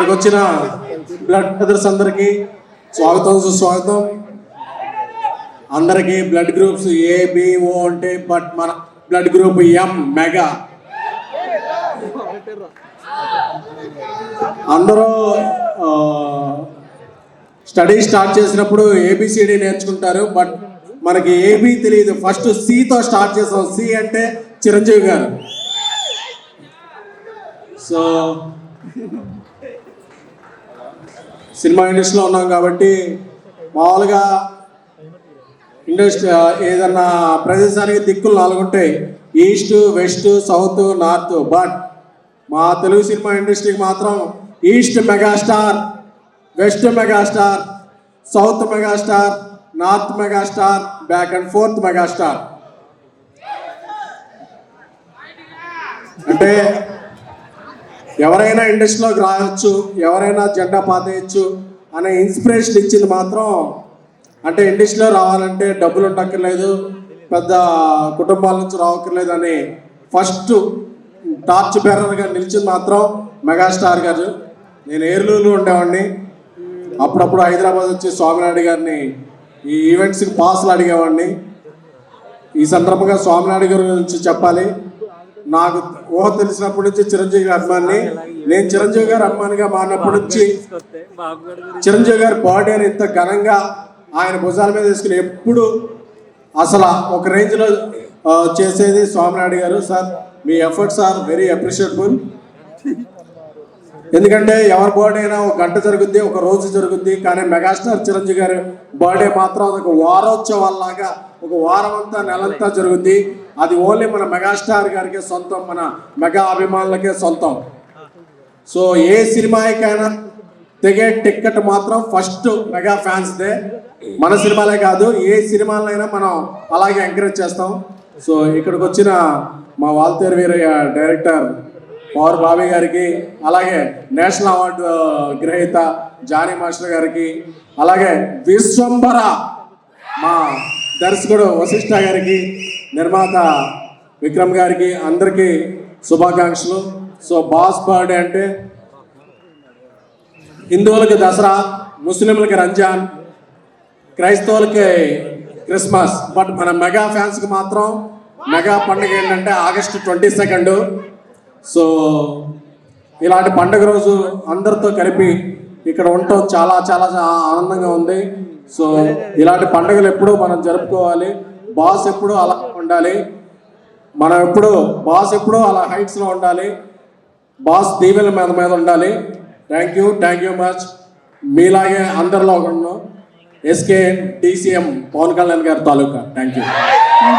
ఇక్కడికి వచ్చిన blood brothers అందరికీ స్వాగతం సుస్వాగతం. అందరికీ బ్లడ్ గ్రూప్స్ ఏబిఓ అంటే బట్ మన బ్లడ్ గ్రూప్ ఎం మెగా. అందరూ స్టడీ స్టార్ట్ చేసినప్పుడు ఏబిసిడి నేర్చుకుంటారు, బట్ మనకి ఏబి తెలియదు. ఫస్ట్ సితో స్టార్ట్ చేసాం. సి అంటే చిరంజీవి గారు. సో సినిమా ఇండస్ట్రీలో ఉన్నాం కాబట్టి మామూలుగా ఇండస్ట్రీ ఏదన్నా ప్రదేశానికి దిక్కులు 4 ఉంటాయి: east, west, south, north. But మా తెలుగు సినిమా ఇండస్ట్రీకి మాత్రం east megastar, west megastar, south megastar, north megastar, back and fourth megastar. అంటే ఎవరైనా ఇండస్ట్రీలోకి రావచ్చు, ఎవరైనా జెండా పాతేయచ్చు అనే ఇన్స్పిరేషన్ ఇచ్చింది మాత్రం, అంటే ఇండస్ట్రీలో రావాలంటే డబ్బులు ఉండక్కర్లేదు, పెద్ద కుటుంబాల నుంచి రావక్కర్లేదు అని ఫస్ట్ టార్చ్ బేరర్గా నిలిచింది మాత్రం మెగాస్టార్ గారు. నేను ఏర్లూరులో ఉండేవాడిని. అప్పుడప్పుడు హైదరాబాద్ వచ్చి స్వామినాయుడు గారిని ఈ ఈవెంట్స్కి పాసులు అడిగేవాడిని. ఈ సందర్భంగా స్వామినాయుడు గారి గురించి చెప్పాలి. నాకు ఊహ తెలిసినప్పటి నుంచి చిరంజీవి గారి అభిమాని. నేను చిరంజీవి గారి అభిమానిగా మారినప్పటి నుంచి చిరంజీవి గారి బర్త్డేని ఇంత ఘనంగా ఆయన భుజాల మీద తీసుకుని ఎప్పుడు అసలు ఒక రేంజ్లో చేసేది స్వామినాయుడు గారు. సార్, మీ ఎఫర్ట్స్ ఆర్ వెరీ అప్రిషియేటబుల్. ఎందుకంటే ఎవరి బర్త్డే అయినా 1 గంట జరుగుద్ది, 1 రోజు జరుగుద్ది. కానీ మెగాస్టార్ చిరంజీవి గారి బర్త్డే మాత్రం ఒక వారోత్సవాల్లాగా 1 వారం అంతా, నెలంతా జరుగుద్ది. అది ఓన్లీ మన మెగాస్టార్ గారికే సొంతం, మన మెగా అభిమానులకే సొంతం. సో ఏ సినిమాకైనా తెగే టికెట్ మాత్రం ఫస్ట్ మెగా ఫ్యాన్స్దే. మన సినిమాలే కాదు, ఏ సినిమాలైనా మనం అలాగే ఎంకరేజ్ చేస్తాం. సో ఇక్కడికి వచ్చిన మా వాల్తేరు వీరయ్య డైరెక్టర్ పవర్ బాబీ గారికి, అలాగే నేషనల్ అవార్డు గ్రహీత జానీ మాస్టర్ గారికి, అలాగే విశ్వంబర మా దర్శకుడు వశిష్ఠ గారికి, నిర్మాత విక్రమ్ గారికి, అందరికీ శుభాకాంక్షలు. సో బాస్ బర్త్డే అంటే హిందువులకి దసరా, ముస్లింలకి రంజాన్, క్రైస్తవులకి క్రిస్మస్. బట్ మన మెగా ఫ్యాన్స్కి మాత్రం మెగా పండుగ ఏంటంటే ఆగస్టు 22. సో ఇలాంటి పండుగ రోజు అందరితో కలిపి ఇక్కడ ఉండటం చాలా చాలా ఆనందంగా ఉంది. సో ఇలాంటి పండుగలు ఎప్పుడూ మనం జరుపుకోవాలి. బాస్ ఎప్పుడూ అలా ఉండాలి, మనం బాస్ ఎప్పుడూ అలా హైట్స్లో ఉండాలి, బాస్ దీవెల మీద ఉండాలి. Thank you much. మీలాగే అందరిలో ఉన్నాం. ఎస్కే DCM పవన్ కళ్యాణ్ గారి తాలూకా. Thank you.